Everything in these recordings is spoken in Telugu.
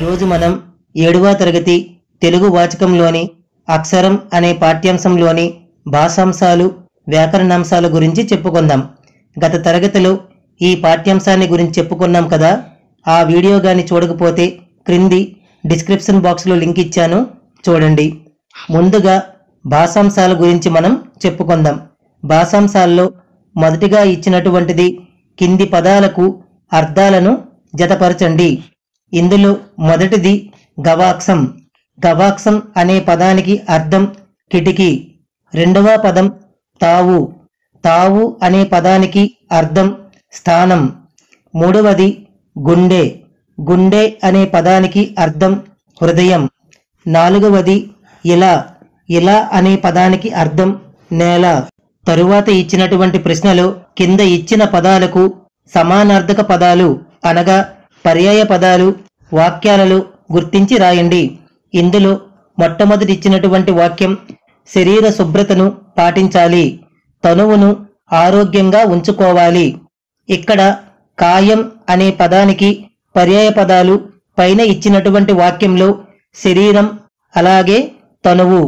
ఈరోజు మనం 7వ తరగతి తెలుగు వాచకంలోని అక్షరం అనే పాఠ్యాంశంలోని భాషాంశాలు వ్యాకరణాంశాల గురించి చెప్పుకుందాం. గత తరగతిలో ఈ పాఠ్యాంశాన్ని గురించి చెప్పుకున్నాం కదా. ఆ వీడియో గాని చూడకపోతే క్రింది డిస్క్రిప్షన్ బాక్స్లో లింక్ ఇచ్చాను, చూడండి. ముందుగా భాషాంశాల గురించి మనం చెప్పుకుందాం. భాషాంశాల్లో మొదటిగా ఇచ్చినటువంటిది కింది పదాలకు అర్థాలను జతపరచండి. ఇందులో మొదటిది గవాక్షం. గవాక్షం అనే పదానికి అర్థం కిటికీ. రెండవ పదం తావు. తావు అనే పదానికి అర్థం స్థానం. మూడవది గుండె. గుండె అనే పదానికి అర్థం హృదయం. నాలుగవది ఇలా. ఇలా అనే పదానికి అర్థం నేల. తరువాత ఇచ్చినటువంటి ప్రశ్నలో కింద ఇచ్చిన పదాలకు సమానార్థక పదాలు అనగా పర్యాయ పదాలు వాక్యాలలో గుర్తించి రాయండి. ఇందులో మొట్టమొదటి ఇచ్చినటువంటి వాక్యం శరీర శుభ్రతను పాటించాలి, తనువును ఆరోగ్యంగా ఉంచుకోవాలి. ఇక్కడ కాయం అనే పదానికి పర్యాయ పదాలు పైన ఇచ్చినటువంటి వాక్యంలో శరీరం అలాగే తనువు.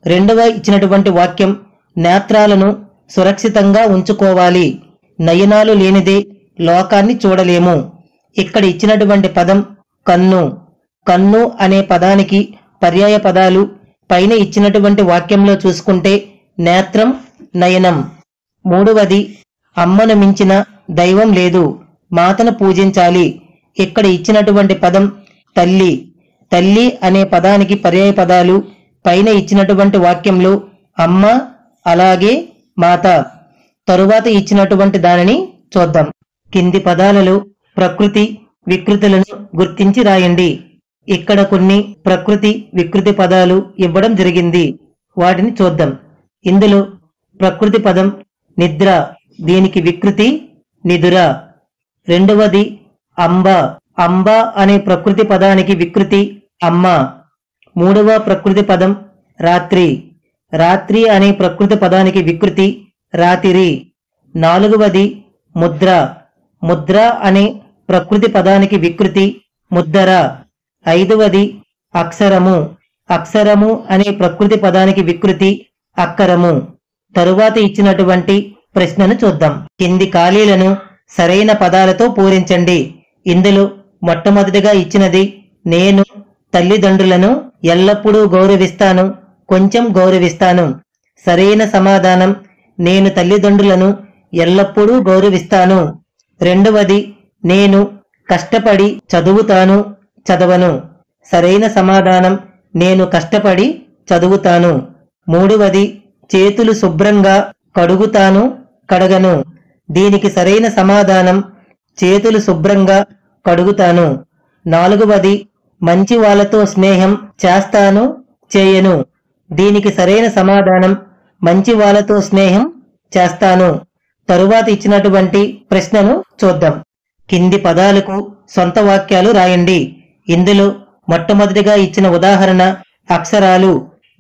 రెండవ ఇచ్చినటువంటి వాక్యం నేత్రాలను సురక్షితంగా ఉంచుకోవాలి, నయనాలు లేనిదే లోకాన్ని చూడలేము. ఇక్కడ ఇచ్చినటువంటి పదం కన్ను. కన్ను అనే పదానికి పర్యాయ పదాలు పైన ఇచ్చినటువంటి వాక్యంలో చూసుకుంటే నేత్రం, నయనం. మూడవది అమ్మను మించిన దైవం లేదు, మాతను పూజించాలి. ఇక్కడ ఇచ్చినటువంటి పదం తల్లి. తల్లి అనే పదానికి పర్యాయ పదాలు పైన ఇచ్చినటువంటి వాక్యంలో అమ్మ అలాగే మాత. తరువాత ఇచ్చినటువంటి దానిని చూద్దాం. కింది పదాలలో ప్రకృతి వికృతులను గుర్తించి రాయండి. ఇక్కడ కొన్ని ప్రకృతి వికృతి పదాలు ఇవ్వడం జరిగింది, వాటిని చూద్దాం. ఇందులో ప్రకృతి పదం నిద్ర, దీనికి వికృతి నిదుర. రెండవది అంబ. అంబ అనే ప్రకృతి పదానికి వికృతి అమ్మ. మూడవ ప్రకృతి పదం రాత్రి. రాత్రి అనే ప్రకృతి పదానికి వికృతి రాతిరి. నాలుగవది ముద్ర. ముద్ర అనే ప్రకృతి పదానికి వికృతి ముద్దర. ఐదవది అక్షరము. అక్షరము అనే ప్రకృతి పదానికి వికృతి అక్కరము. తరువాత ఇచ్చినటువంటి ప్రశ్నను చూద్దాం. కింది ఖాళీలను సరైన పదాలతో పూరించండి. ఇందులో మొట్టమొదటిగా ఇచ్చినది నేను తల్లిదండ్రులను ఎల్లప్పుడూ గౌరవిస్తాను, కొంచెం గౌరవిస్తాను. సరైన సమాధానం నేను తల్లిదండ్రులను ఎల్లప్పుడూ గౌరవిస్తాను. రెండవది నేను కష్టపడి చదువుతాను, చదవను. సరైన సమాధానం నేను కష్టపడి చదువుతాను. మూడవది చేతులు శుభ్రంగా కడుగుతాను, కడగను. దీనికి సరైన సమాధానం చేతులు శుభ్రంగా కడుగుతాను. నాలుగవది మంచి వాళ్ళతో స్నేహం చేస్తాను, చేయను. దీనికి సరైన సమాధానం మంచి వాళ్ళతో స్నేహం చేస్తాను. తరువాత ఇచ్చినటువంటి ప్రశ్నను చూద్దాం. కింది పదాలకు సొంత వాక్యాలు రాయండి. ఇందులో మొట్టమొదటిగా ఇచ్చిన ఉదాహరణ అక్షరాలు.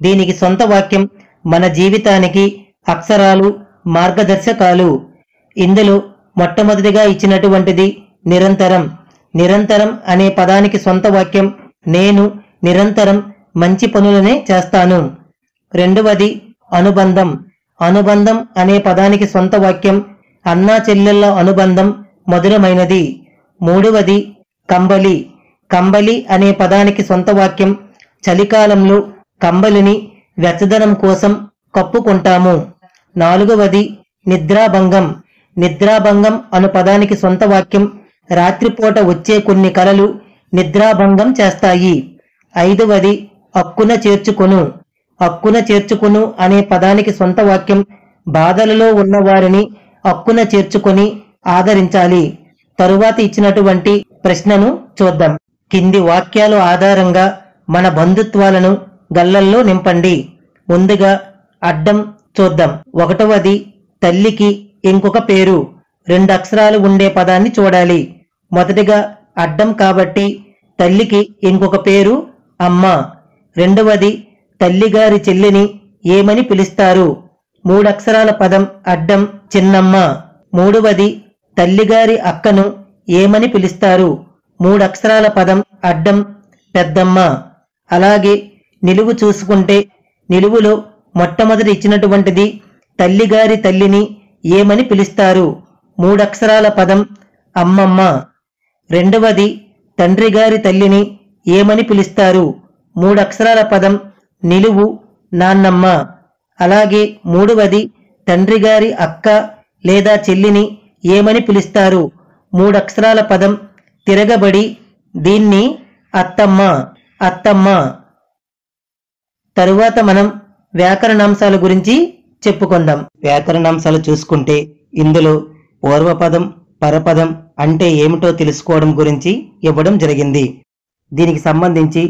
దీనికి సొంత వాక్యం మన జీవితానికి అక్షరాలు మార్గదర్శకాలు. ఇందులో మొట్టమొదటిగా ఇచ్చినటువంటిది నిరంతరం. నిరంతరం అనే పదానికి సొంత వాక్యం నేను నిరంతరం మంచి పనులనే చేస్తాను. రెండవది అనుబంధం. అనుబంధం అనే పదానికి సొంత వాక్యం అన్నా చెల్లెళ్ళ అనుబంధం మధురమైనది. మూడవది కంబలి. కంబలి అనే పదానికి సొంత వాక్యం చలికాలంలో కంబలిని వెచ్చదనం కోసం కప్పుకుంటాము. నాలుగవది నిద్రాభంగం. నిద్రాభంగం అను పదానికి సొంత వాక్యం రాత్రిపూట వచ్చే కొన్ని కలలు నిద్రాభంగం చేస్తాయి. ఐదవది అక్కున చేర్చుకొను. అక్కున చేర్చుకొను అనే పదానికి సొంత వాక్యం బాధలలో ఉన్నవారిని అక్కున చేర్చుకొని ఆదరించాలి. తరువాత ఇచ్చినటువంటి ప్రశ్నను చూద్దాం. కింది వాక్యాల ఆధారంగా మన బంధుత్వాలను గల్లల్లో నింపండి. ముందుగా అడ్డం చూద్దాం. ఒకటవది తల్లికి ఇంకొక పేరు. 2 అక్షరాలు ఉండే పదాన్ని చూడాలి. మొదటిగా అడ్డం కాబట్టి తల్లికి ఇంకొక పేరు అమ్మ. రెండవది తల్లిగారి చెల్లిని ఏమని పిలుస్తారు? 3 అక్షరాల పదం అడ్డం చిన్నమ్మ. మూడవది తల్లిగారి అక్కను ఏమని పిలుస్తారు? 3 అక్షరాల పదం అడ్డం పెద్దమ్మ. అలాగే నిలువు చూసుకుంటే నిలువులో మొట్టమొదటి ఇచ్చినటువంటిది తల్లిగారి తల్లిని ఏమని పిలుస్తారు? 3 అక్షరాల పదం అమ్మమ్మ. రెండవది తండ్రి గారి తల్లిని ఏమని పిలుస్తారు? 3 అక్షరాల పదం నిలువు నాన్నమ్మ. అలాగే మూడవది తండ్రి గారి అక్క లేదా చెల్లిని ఏమని పిలుస్తారు? 3 అక్షరాల పదం తిరగబడి, దీన్ని అత్తమ్మ. అత్తమ్మ. తరువాత మనం వ్యాకరణాంశాల గురించి చెప్పుకుందాం. వ్యాకరణాంశాలు చూసుకుంటే ఇందులో పూర్వపదం పరపదం అంటే ఏమిటో తెలుసుకోవడం గురించి ఇవ్వడం జరిగింది. దీనికి సంబంధించి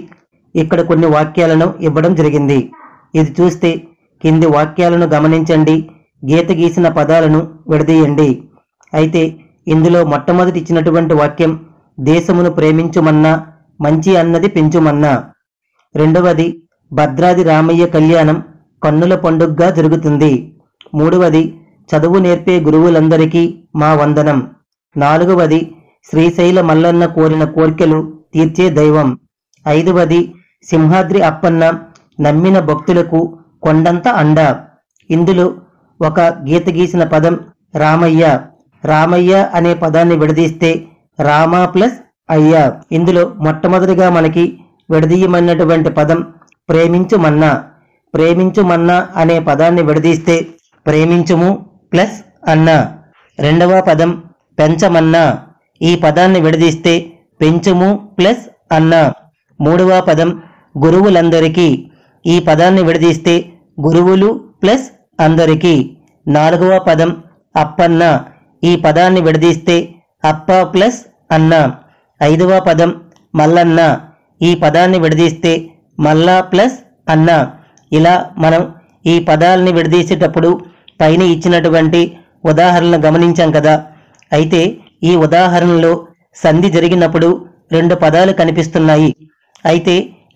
ఇక్కడ కొన్ని వాక్యాలను ఇవ్వడం జరిగింది. ఇది చూస్తే కింది వాక్యాలను గమనించండి, గీత గీసిన పదాలను విడదీయండి. అయితే ఇందులో మొట్టమొదటి ఇచ్చినటువంటి వాక్యం దేశమును ప్రేమించుమన్నా మంచి అన్నది పెంచుమన్నా. రెండవది భద్రాది రామయ్య కళ్యాణం కన్నుల పండుగగా జరుగుతుంది. మూడవది చదువు నేర్పే గురువులందరికీ మా వందనం. నాలుగవది శ్రీశైల మల్లన్న కోరిన కోర్కెలు తీర్చే దైవం. ఐదవది సింహాద్రి అప్పన్న నమ్మిన భక్తులకు కొండంత అండ. ఇందులో ఒక గీత గీసిన పదం రామయ్య. రామయ్య అనే పదాన్ని విడదీస్తే రామ ప్లస్ అయ్య. ఇందులో మొట్టమొదటిగా మనకి విడదీయమన్నటువంటి పదం ప్రేమించుమన్నా. ప్రేమించుమన్నా అనే పదాన్ని విడదీస్తే ప్రేమించుము ప్లస్ అన్న. రెండవ పదం పెంచమన్నా. ఈ పదాన్ని విడదీస్తే పెంచుము ప్లస్ అన్న. మూడవ పదం గురువులందరికీ. ఈ పదాన్ని విడదీస్తే గురువులు ప్లస్ అందరికీ. నాలుగవ పదం అప్పన్న. ఈ పదాన్ని విడదీస్తే అప్ప ప్లస్ అన్న. ఐదవ పదం మల్లన్న. ఈ పదాన్ని విడదీస్తే మల్లా ప్లస్ అన్న. ఇలా మనం ఈ పదాలని విడదీసేటప్పుడు పైన ఇచ్చినటువంటి ఉదాహరణలు గమనించాం కదా. అయితే ఈ ఉదాహరణలో సంధి జరిగినప్పుడు 2 పదాలు కనిపిస్తున్నాయి. అయితే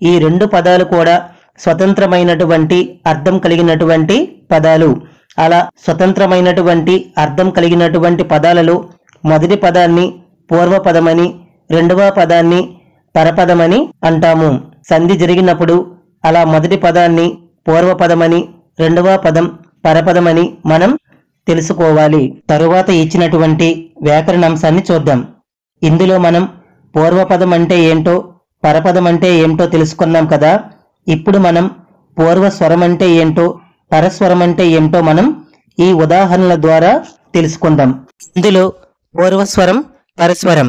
ఈ 2 పదాలు కూడా స్వతంత్రమైనటువంటి అర్థం కలిగినటువంటి పదాలు. అలా స్వతంత్రమైనటువంటి అర్థం కలిగినటువంటి పదాలలో మొదటి పదాన్ని పూర్వపదమని, రెండవ పదాన్ని పరపదమని అంటాము. సంధి జరిగినప్పుడు అలా మొదటి పదాన్ని పూర్వపదమని, రెండవ పదం పరపదమని మనం తెలుసుకోవాలి. తరువాత ఇచ్చినటువంటి వ్యాకరణాంశాన్ని చూద్దాం. ఇందులో మనం పూర్వపదం అంటే ఏంటో, పరపదం అంటే ఏమిటో తెలుసుకున్నాం కదా. ఇప్పుడు మనం పూర్వస్వరం అంటే ఏంటో, పరస్వరం అంటే ఏమిటో మనం ఈ ఉదాహరణల ద్వారా తెలుసుకుందాం. ఇందులో పూర్వస్వరం పరస్వరం.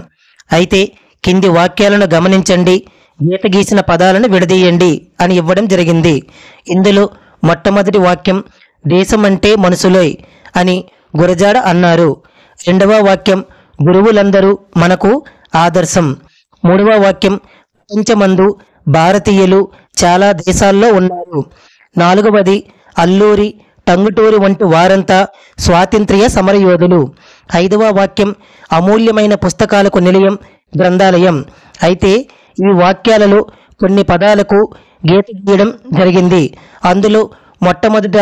అయితే కింది వాక్యాలను గమనించండి, గీత గీసిన పదాలను విడదీయండి అని ఇవ్వడం జరిగింది. ఇందులో మొట్టమొదటి వాక్యం దేశం అంటే మనుషులోయ్ అని గురజాడ అన్నారు. రెండవ వాక్యం గురువులందరూ మనకు ఆదర్శం. మూడవ వాక్యం ప్రపంచమందు భారతీయులు చాలా దేశాల్లో ఉన్నారు. నాలుగవది అల్లూరి టంగుటూరి వంటి వారంతా స్వాతంత్ర్య సమరయోధులు. ఐదవ వాక్యం అమూల్యమైన పుస్తకాలకు నిలయం గ్రంథాలయం. అయితే ఈ వాక్యాలలో కొన్ని పదాలకు గీత గీయడం జరిగింది. అందులో మొట్టమొదట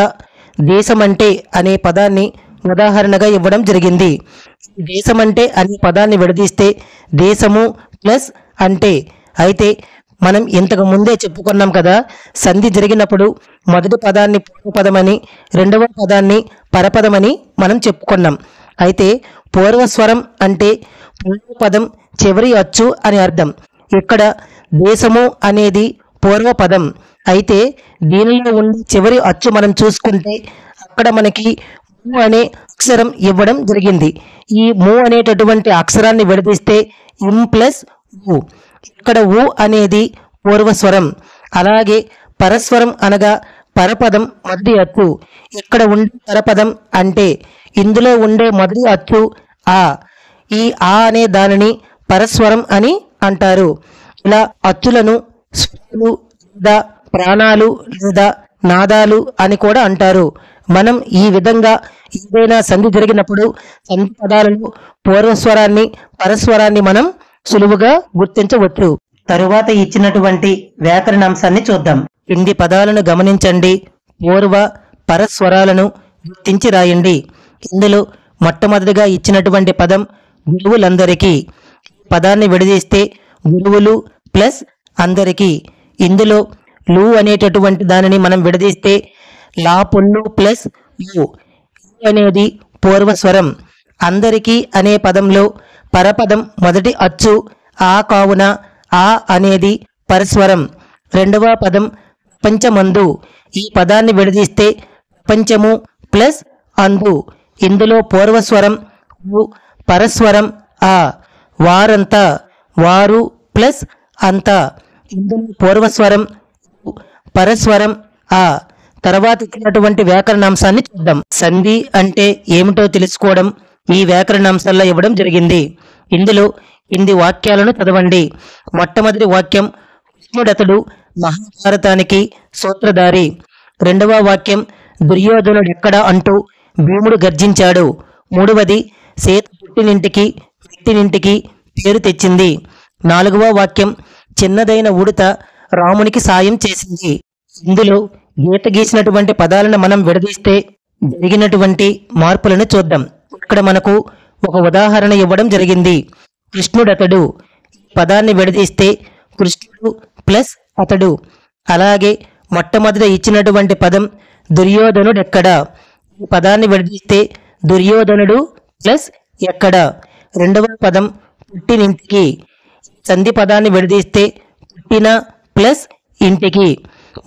దేశమంటే అనే పదాన్ని ఉదాహరణగా ఇవ్వడం జరిగింది. దేశమంటే అనే పదాన్ని విడదీస్తే దేశము ప్లస్ అంటే. అయితే మనం ఇంతకు ముందే చెప్పుకున్నాం కదా, సంధి జరిగినప్పుడు మొదటి పదాన్ని పూర్వపదమని, రెండవ పదాన్ని పరపదమని మనం చెప్పుకున్నాం. అయితే పూర్వస్వరం అంటే పూర్వపదం చివరి అచ్చు అని అర్థం. ఇక్కడ దేశము అనేది పూర్వపదం. అయితే దీనిలో ఉండే చివరి అచ్చు మనం చూసుకుంటే అక్కడ మనకి ము అనే అక్షరం ఇవ్వడం జరిగింది. ఈ ము అనేటటువంటి అక్షరాన్ని విడదీస్తే ఇం ప్లస్ ఉ. ఇక్కడ ఉ అనేది పూర్వస్వరం. అలాగే పరస్వరం అనగా పరపదం మొదటి అచ్చు. ఇక్కడ ఉండే పరపదం అంటే ఇందులో ఉండే మొదటి అచ్చు ఆ. ఈ ఆ అనే దానిని పరస్వరం అని అంటారు. ఇలా అచ్చులను స్వరాలు లేదా ప్రాణాలు లేదా నాదాలు అని కూడా అంటారు. మనం ఈ విధంగా ఏదైనా సంధి జరిగినప్పుడు సంధి పదాలలో పూర్వస్వరాన్ని పరస్వరాన్ని మనం సులువుగా గుర్తించవచ్చు. తరువాత ఇచ్చినటువంటి వ్యాకరణాంశాన్ని చూద్దాం. కింది పదాలను గమనించండి, పూర్వ పరస్వరాలను గుర్తించి రాయండి. ఇందులో మొట్టమొదటిగా ఇచ్చినటువంటి పదం గురువులందరికీ. పదాన్ని విడదీస్తే గురువులు ప్లస్ అందరికీ. ఇందులో లు అనేటటువంటి దానిని మనం విడదీస్తే లా పొల్లు ప్లస్ యు అనేది పూర్వస్వరం. అందరికీ అనే పదంలో పరపదం మొదటి అచ్చు ఆ కావున ఆ అనేది పరస్వరం. రెండవ పదం ప్రపంచమందు. ఈ పదాన్ని విడదీస్తే ప్రపంచము ప్లస్ అందు. ఇందులో పూర్వస్వరం ఉ, పరస్వరం ఆ. వారంతా వారు ప్లస్ అంతా. ఇందులో పూర్వస్వరం ఉ, పరస్వరం ఆ. తర్వాత ఇచ్చినటువంటి వ్యాకరణాంశాన్ని చూద్దాం. సంధి అంటే ఏమిటో తెలుసుకోవడం ఈ వ్యాకరణాంశాల్లో ఇవ్వడం జరిగింది. ఇందులో కింది వాక్యాలను చదవండి. మొట్టమొదటి వాక్యం కృష్ణుడతడు మహాభారతానికి సూత్రధారి. రెండవ వాక్యం దుర్యోధనుడెక్కడ అంటూ భీముడు గర్జించాడు. మూడవది సీత పుట్టినింటికి మెట్టినింటికి పేరు తెచ్చింది. నాలుగవ వాక్యం చిన్నదైన ఉడత రామునికి సాయం చేసింది. ఇందులో గీత గీసినటువంటి పదాలను మనం విడదీస్తే జరిగినటువంటి మార్పులను చూద్దాం. ఇక్కడ మనకు ఒక ఉదాహరణ ఇవ్వడం జరిగింది. కృష్ణుడతడు. ఈ పదాన్ని విడదీస్తే కృష్ణుడు ప్లస్ అతడు. అలాగే మొట్టమొదట ఇచ్చినటువంటి పదం దుర్యోధనుడెక్కడ. ఈ పదాన్ని విడదీస్తే దుర్యోధనుడు ప్లస్ ఎక్కడ. రెండవ పదం పుట్టినింటికి. సంధి పదాన్ని విడదీస్తే పుట్టిన ప్లస్ ఇంటికి.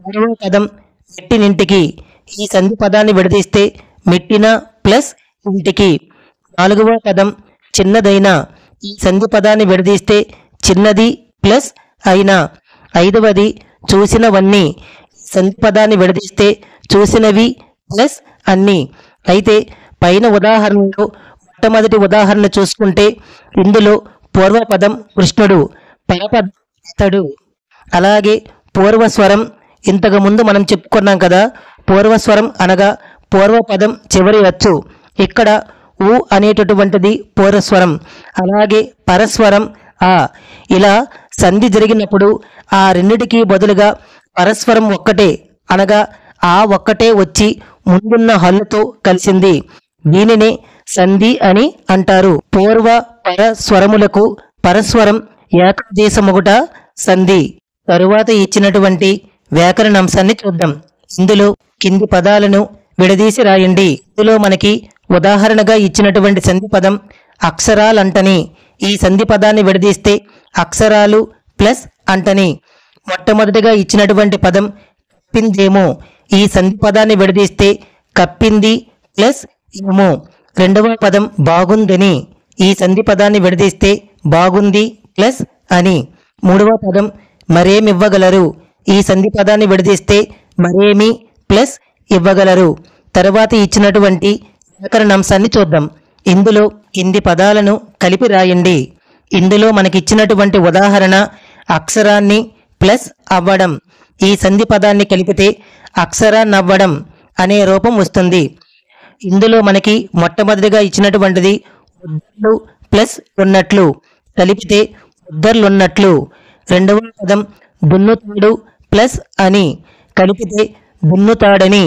మూడవ పదం మెట్టినింటికి. ఈ సంధి పదాన్ని విడదీస్తే మెట్టిన ప్లస్ ఇంటికి. నాలుగవ పదం చిన్నదైన. ఈ సంధి పదాన్ని విడదీస్తే చిన్నది ప్లస్ అయిన. ఐదవది చూసినవన్నీ. సంధి పదాన్ని విడదీస్తే చూసినవి ప్లస్ అన్ని. అయితే పైన ఉదాహరణలో మొట్టమొదటి ఉదాహరణ చూసుకుంటే ఇందులో పూర్వపదం కృష్ణుడు, పరపదం అతడు. అలాగే పూర్వస్వరం ఇంతకు ముందు మనం చెప్పుకున్నాం కదా. పూర్వస్వరం అనగా పూర్వపదం చివరి అచ్చు. ఇక్కడ ఉ అనేటటువంటిది పూర్వస్వరం. అలాగే పరస్వరం ఆ. ఇలా సంధి జరిగినప్పుడు ఆ రెండిటికి బదులుగా పరస్వరం ఒక్కటే అనగా ఆ ఒక్కటే వచ్చి ముందున్న హల్లుతో కలిసింది. దీనినే సంధి అని అంటారు. పూర్వ పర స్వరములకు పరస్వరం ఏకదేశముగుట సంధి. తరువాత ఇచ్చినటువంటి వ్యాకరణాంశాన్ని చూద్దాం. ఇందులో కింది పదాలను విడదీసి రాయండి. ఇందులో మనకి ఉదాహరణగా ఇచ్చినటువంటి సంధి పదం అక్షరాలంటని. ఈ సంధి పదాన్ని విడదీస్తే అక్షరాలు ప్లస్ అంటని. మొట్టమొదటిగా ఇచ్చినటువంటి పదం కప్పిందేమో. ఈ సంధి పదాన్ని విడదీస్తే కప్పింది ప్లస్ ఏమో. రెండవ పదం బాగుందని. ఈ సంధి పదాన్ని విడదీస్తే బాగుంది ప్లస్ అని. మూడవ పదం మరేమివ్వగలరు. ఈ సంధి పదాన్ని విడదీస్తే మరేమి ప్లస్ ఇవ్వగలరు. తర్వాత ఇచ్చినటువంటి వ్యాకరణాంశాన్ని చూద్దాం. ఇందులో కింది పదాలను కలిపి రాయండి. ఇందులో మనకిచ్చినటువంటి ఉదాహరణ అక్షరాన్ని ప్లస్ అవ్వడం. ఈ సంధి పదాన్ని కలిపితే అక్షరాన్నవ్వడం అనే రూపం వస్తుంది. ఇందులో మనకి మొట్టమొదటిగా ఇచ్చినటువంటిది ఉద్దర్లు ప్లస్ ఉన్నట్లు. కలిపితే ఉద్దర్లున్నట్లు. రెండవ పదం దున్నుతాడు ప్లస్ అని. కలిపితే దున్నుతాడని.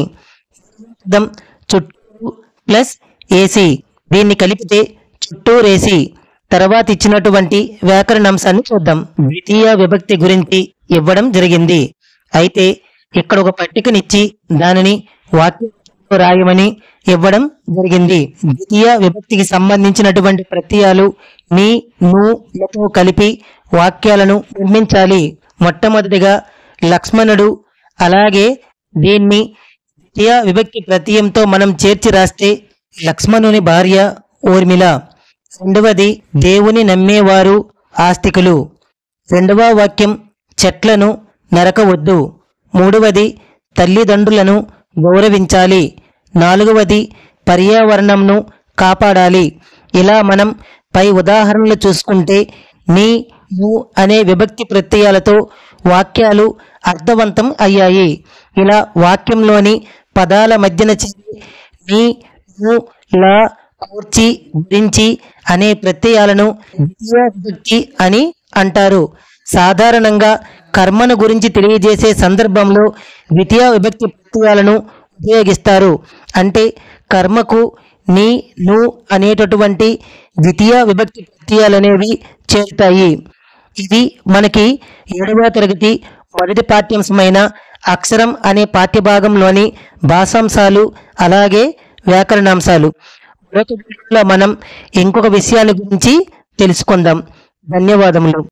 పదం చుట్టూ ప్లస్ ఏసి. దీన్ని కలిపితే చుట్టూరేసి. తర్వాత ఇచ్చినటువంటి వ్యాకరణాంశాన్ని చూద్దాం. ద్వితీయ విభక్తి గురించి ఇవ్వడం జరిగింది. అయితే ఇక్కడ ఒక పట్టికనిచ్చి దానిని వాక్యంలో రాయమని ఇవ్వడం జరిగింది. ద్వితీయ విభక్తికి సంబంధించినటువంటి ప్రత్యయాలు నీ ను లతో కలిపి వాక్యాలను నిర్మించాలి. మొట్టమొదటిగా లక్ష్మణుడు. అలాగే దీన్ని ద్వితీయ విభక్తి ప్రత్యయంతో మనం చేర్చి రాస్తే లక్ష్మణుని భార్య ఊర్మిళ. రెండవది దేవుని నమ్మేవారు ఆస్తికులు. రెండవ వాక్యం చెట్లను నరకవద్దు. మూడవది తల్లిదండ్రులను గౌరవించాలి. నాలుగవది పర్యావరణంను కాపాడాలి. ఇలా మనం పై ఉదాహరణలు చూసుకుంటే నీ ను అనే విభక్తి ప్రత్యయాలతో వాక్యాలు అర్థవంతం అయ్యాయి. ఇలా వాక్యంలోని పదాల మధ్యన చేరి నీ ను లా కూర్చి గురించి అనే ప్రత్యయాలను ద్వితీయ విభక్తి అని అంటారు. సాధారణంగా కర్మను గురించి తెలియజేసే సందర్భంలో ద్వితీయ విభక్తి ప్రత్యయాలను ఉపయోగిస్తారు. అంటే కర్మకు నీ ను అనేటటువంటి ద్వితీయ విభక్తి ప్రత్యయాలు అనేవి చేరుతాయి. ఇది మనకి 7వ తరగతి మొదటి పాఠ్యాంశమైన అక్షరం అనే పాఠ్యభాగంలోని భాషాంశాలు అలాగే వ్యాకరణాంశాలు. మరొక వీడియోలో మనం ఇంకొక విషయాల గురించి తెలుసుకుందాం. ధన్యవాదములు.